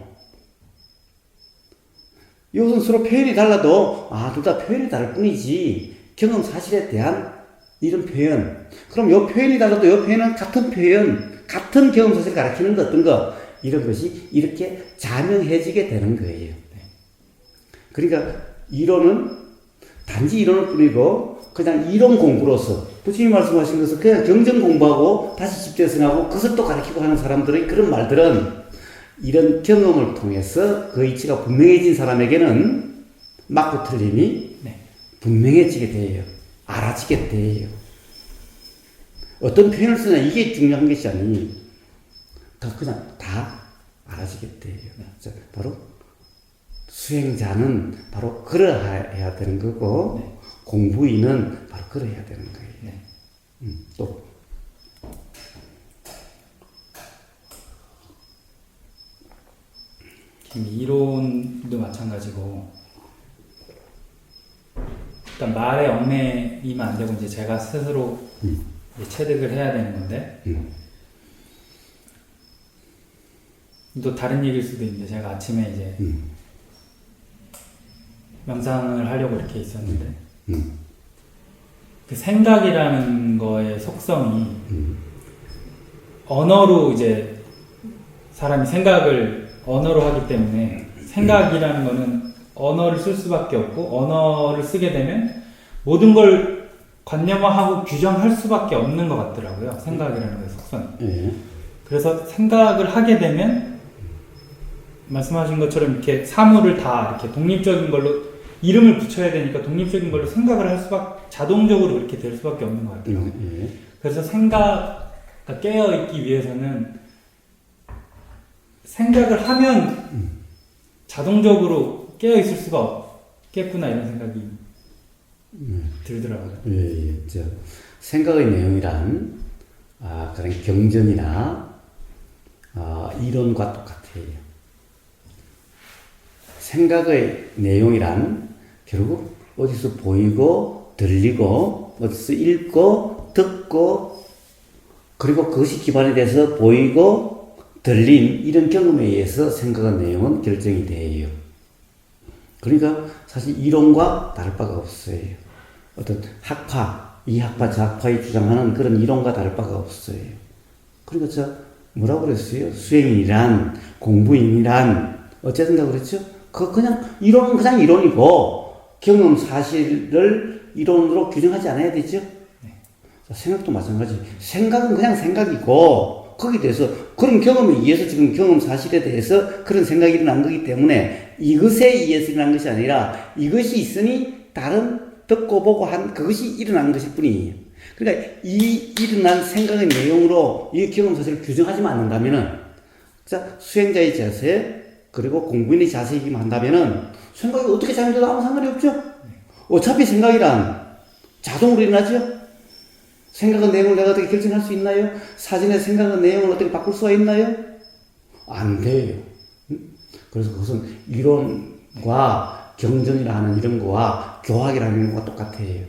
이것은 서로 표현이 달라도 둘 다 표현이 다를 뿐이지 경험 사실에 대한 이런 표현. 그럼 요 표현이 달라도 요 표현은 같은 표현, 같은 경험 사실을 가리키는 것 어떤 거 이런 것이 이렇게 자명해지게 되는 거예요. 그러니까 이론은 단지 이론일 뿐이고 그냥 이론 공부로서 부처님이 말씀하신 것은 그냥 경전 공부하고 다시 집대성하고 그것을 또 가르치고 하는 사람들의 그런 말들은 이런 경험을 통해서 그 이치가 분명해진 사람에게는 맞고 틀림이 분명해지게 돼요. 알아지게 돼요. 어떤 표현을 쓰냐 이게 중요한 것이 아니 그냥 다 알아지게 돼요. 바로 수행자는 바로 그러해야 되는 거고 공부인은 바로 그러해야 되는 거예요. 또 이론도 마찬가지고 일단 말에 얽매이면 안 되고 이제 제가 스스로 이제 체득을 해야 되는 건데 또 다른 얘기일 수도 있는데 제가 아침에 이제 명상을 하려고 이렇게 있었는데 그 생각이라는 거의 속성이 언어로 이제 사람이 생각을 언어로 하기 때문에 생각이라는 거는 언어를 쓸 수밖에 없고 언어를 쓰게 되면 모든 걸 관념화하고 규정할 수밖에 없는 것 같더라고요. 생각이라는 거의 속성이. 그래서 생각을 하게 되면 말씀하신 것처럼 이렇게 사물을 다 이렇게 독립적인 걸로 이름을 붙여야 되니까 독립적인 걸로 생각을 할 수밖에 자동적으로 그렇게 될 수밖에 없는 것 같아요. 그래서 생각가 깨어 있기 위해서는 생각을 하면 자동적으로 깨어 있을 수가 없겠구나 이런 생각이 들더라고요. 생각의 내용이란 그런 경전이나 이론과 똑같아요. 생각의 내용이란 결국 어디서 보이고 들리고 어디서 읽고 듣고 그리고 그것이 기반이 돼서 보이고 들림 이런 경험에 의해서 생각의 내용은 결정이 돼요. 그러니까 사실 이론과 다를 바가 없어요. 어떤 학파, 이 학파, 저 학파에 주장하는 그런 이론과 다를 바가 없어요. 그러니까 저 뭐라고 그랬어요? 수행인이란 공부인이란 어쨌든가 그랬죠? 그냥 이론은 그냥 이론이고 경험 사실을 이론으로 규정하지 않아야 되죠? 생각도 마찬가지. 생각은 그냥 생각이고 거기에 대해서 그런 경험에 의해서 지금 경험 사실에 대해서 그런 생각이 일어난 거기 때문에 이것에 의해서 일어난 것이 아니라 이것이 있으니 다른 듣고 보고 한 그것이 일어난 것일 뿐이에요. 그러니까 이 일어난 생각의 내용으로 이 경험 사실을 규정하지만 않는다면은 자 수행자의 자세 그리고 공부인의 자세이기만 한다면은 생각이 어떻게 잘못돼도 아무 상관이 없죠. 어차피 생각이란 자동으로 일어나죠. 생각의 내용을 내가 어떻게 결정할 수 있나요? 사진의 생각의 내용을 어떻게 바꿀 수가 있나요? 안 돼요. 그래서 그것은 이론과 경전이라는 이런 거와 교학이라는 이런 거와 똑같아요.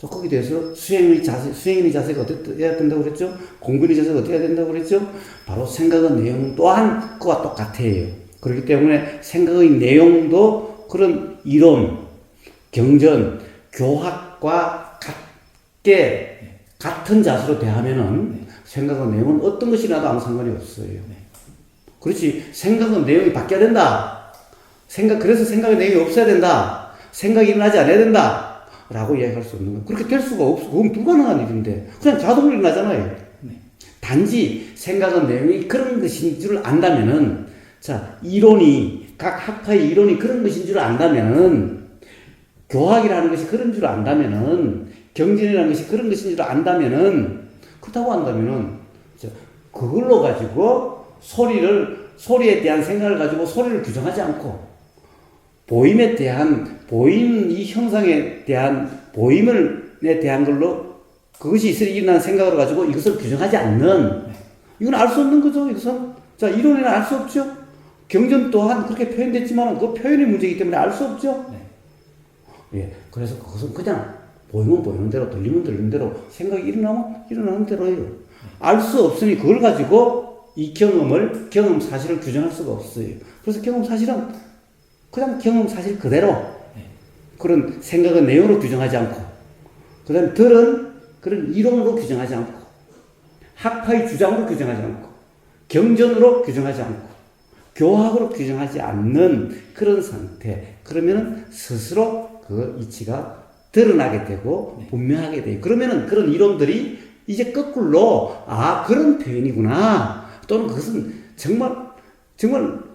거기에 대해서 수행의 자세가 어떻게 해야 된다고 그랬죠? 공부의 자세가 어떻게 해야 된다고 그랬죠? 바로 생각의 내용 또한 그와 똑같아요. 그렇기 때문에 생각의 내용도 그런 이론, 경전, 교학과 같은 자세로 대하면은 생각의 내용은 어떤 것이라도 아무 상관이 없어요. 그렇지. 생각의 내용이 바뀌어야 된다. 그래서 생각의 내용이 없어야 된다. 생각이 일어나지 않아야 된다. 라고 이야기할 수 없는 거예요. 그렇게 될 수가 없어. 그건 불가능한 일인데. 그냥 자동으로 일어나잖아요. 단지 생각의 내용이 그런 것인 줄 안다면은, 자, 각 학파의 이론이 그런 것인 줄 안다면은, 교학이라는 것이 그런 줄 안다면은, 경전이라는 것이 그런 것인 줄 안다면은, 그렇다고 한다면은, 그걸로 가지고 소리에 대한 생각을 가지고 소리를 규정하지 않고, 보임에 대한, 보임 이 형상에 대한, 보임에 대한 걸로 그것이 일어나는 생각을 가지고 이것을 규정하지 않는, 이건 알 수 없는 거죠, 이것은. 자, 이론에는 알 수 없죠. 경전 또한 그렇게 표현됐지만 그 표현의 문제이기 때문에 알 수 없죠. 예, 그래서 그것은 그냥 보이면 보이는 대로, 들리면 들리는 대로, 생각이 일어나면 일어나는 대로예요. 알 수 없으니 그걸 가지고 이 경험 사실을 규정할 수가 없어요. 그래서 경험 사실은 그냥 경험 사실 그대로 그런 생각의 내용으로 규정하지 않고, 그 다음에 들은 그런 이론으로 규정하지 않고, 학파의 주장으로 규정하지 않고, 경전으로 규정하지 않고, 교학으로 규정하지 않는 그런 상태. 그러면은 스스로 그 이치가 드러나게 되고 분명하게 돼요. 그러면은 그런 이론들이 이제 거꾸로 그런 표현이구나. 또는 그것은 정말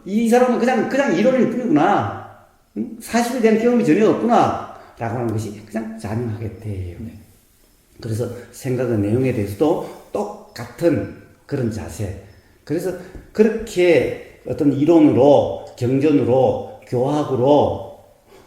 이 사람은 그냥 이론일 뿐이구나. 응? 사실에 대한 경험이 전혀 없구나. 라고 하는 것이 그냥 자명하게 돼요. 그래서 생각의 내용에 대해서도 똑같은 그런 자세. 그래서 그렇게 어떤 이론으로, 경전으로, 교학으로,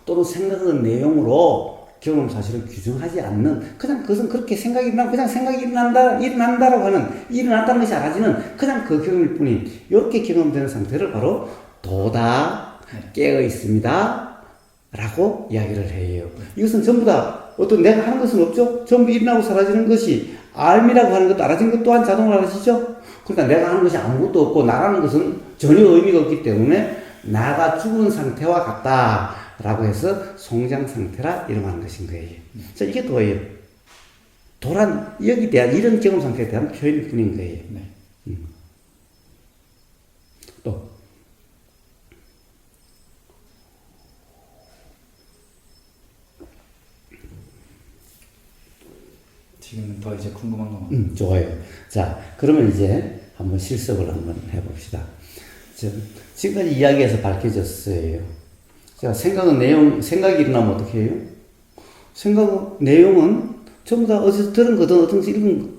또는 생각의 내용으로 경험 사실을 규정하지 않는, 그냥 그것은 그렇게 생각이 일어나고, 그냥 생각이 일어난다라고 하는, 일어났다는 것이 알아지는 그냥 그 경험일 뿐인, 이렇게 경험되는 상태를 바로 도다 깨어 있습니다. 라고 이야기를 해요. 이것은 전부 다 어떤 내가 하는 것은 없죠? 전부 일어나고 사라지는 것이, 알미라고 하는 것도 알아진 것 또한 자동으로 알아지죠? 그러니까 내가 하는 것이 아무것도 없고, 나라는 것은 전혀 의미가 없기 때문에 나가 죽은 상태와 같다라고 해서 송장 상태라 이름하는 것인 거예요. 자, 이게 도예요. 도란 여기 대한 이런 경험 상태에 대한 표현일 뿐인 거예요. 또 지금 더 이제 궁금한 거. 좋아요. 자, 그러면 이제 한번 실습을 한번 해봅시다. 지금까지 이야기에서 밝혀졌어요. 자, 생각이 일어나면 어떻게 해요? 생각, 내용은 전부 다 어디서 들은 거든 어떤지 읽은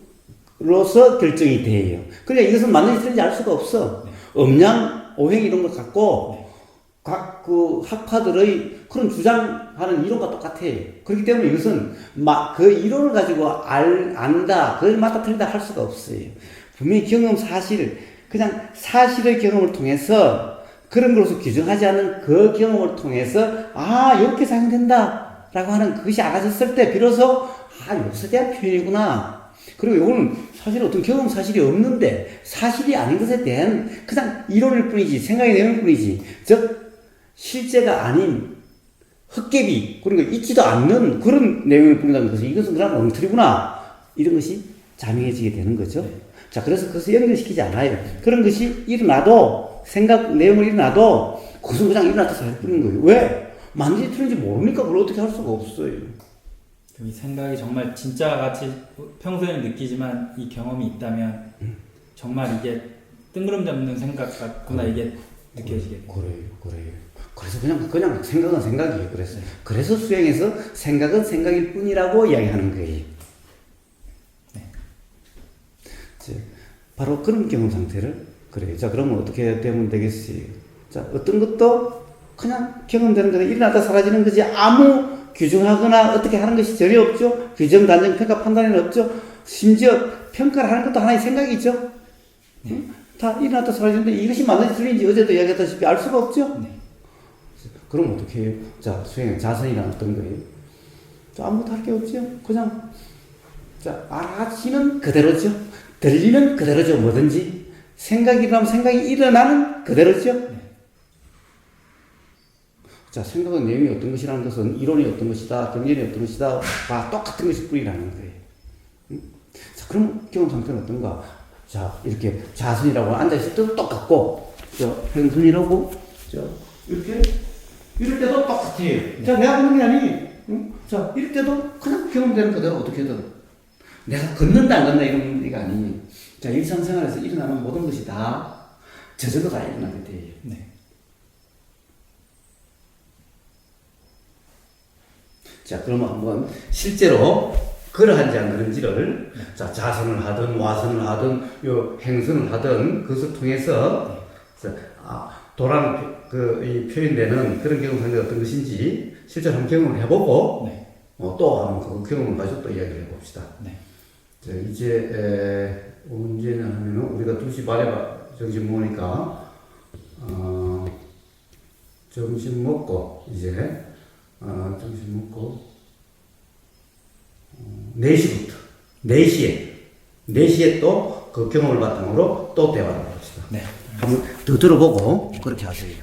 로서 결정이 돼요. 그러니까 이것은 맞는지 틀린지 알 수가 없어. 음양, 오행 이런 것 갖고 각 그 학파들의 그런 주장하는 이론과 똑같아요. 그렇기 때문에 이것은 그 이론을 가지고 안다, 그걸 맞다 틀리다 할 수가 없어요. 분명히 경험 사실, 그냥 사실의 경험을 통해서 그런 것으로 규정하지 않는 그 경험을 통해서 이렇게 사용된다 라고 하는 그것이 알아졌을 때 비로소 이것에 대한 표현이구나. 그리고 이거는 사실 어떤 경험 사실이 없는데 사실이 아닌 것에 대한 그냥 이론일 뿐이지, 생각의 내용일 뿐이지, 즉 실제가 아닌 헛개비, 그러니까 있지도 않는 그런 내용일 뿐이라는 것이, 이것은 그냥 엉터리구나, 이런 것이 자명해지게 되는 거죠. 자, 그래서 그것을 연결시키지 않아요. 그런 것이 일어나도, 생각 내용을 일어나도 그것은 그냥 일어났다 살 뿐인 거예요. 왜? 맞는지 틀린지 모르니까 그걸 어떻게 할 수가 없어요. 이 생각이 정말 진짜 같이 평소에는 느끼지만 이 경험이 있다면 정말 이게 뜬구름 잡는 생각 같구나, 이게 느껴지게 돼요. 그래요. 그래서 그냥 생각은 생각이에요. 그래서 수행에서 생각은 생각일 뿐이라고 이야기하는 거예요. 바로 그런 경험 상태를, 그래요. 자, 그러면 어떻게 되면 되겠어요? 자, 어떤 것도 그냥 경험되는 거다, 일어났다 사라지는 거지, 아무 규정하거나 어떻게 하는 것이 전혀 없죠. 규정, 단정, 평가, 판단에는 없죠. 심지어 평가를 하는 것도 하나의 생각이죠. 다 일어났다 사라지는데 이것이 맞는지 틀린지 어제도 이야기했다시피 알 수가 없죠. 그럼 어떻게 해요? 자, 수행, 자선이란 어떤 거예요? 자, 아무것도 할 게 없죠. 그냥, 자, 알아지는 그대로죠. 들리는 그대로죠. 뭐든지. 생각이 일어나면 생각이 일어나는 그대로죠. 자, 생각의 내용이 어떤 것이라는 것은 이론이 어떤 것이다, 경전이 어떤 것이다, 다 똑같은 것일 뿐이라는 거예요. 자, 그럼 경험 상태는 어떤가? 자, 이렇게 자선이라고 앉아있을 때도 똑같고, 평선이라고, 이렇게, 이럴 때도 똑같아요. 자, 내가 보는 게 아니에요. 자, 이럴 때도 그냥 경험되는 그대로 어떻게든. 내가 걷는다, 안 걷는다, 이런 문제가 아니에요. 자, 일상생활에서 일어나는 모든 것이 다 저절로 다 일어나게 돼요. 자, 그러면 한번 실제로 그러한지 안 그런지를 자, 자선을 하든 와선을 하든 요 행선을 하든 그것을 통해서 도라는 이 표현되는 그런 경험 상태가 어떤 것인지 실제로 한번 경험을 해보고 네. 또 한번 그 경험을 가지고 또 이야기를 해봅시다. 네. 자, 이제 언제나 하면은 우리가 2시 반에 점심 먹으니까 점심 먹고 이제 점심 먹고 4시부터 4시에 또 그 경험을 바탕으로 또 대화를 합시다. 네. 한번 더 들어보고 그렇게 하세요.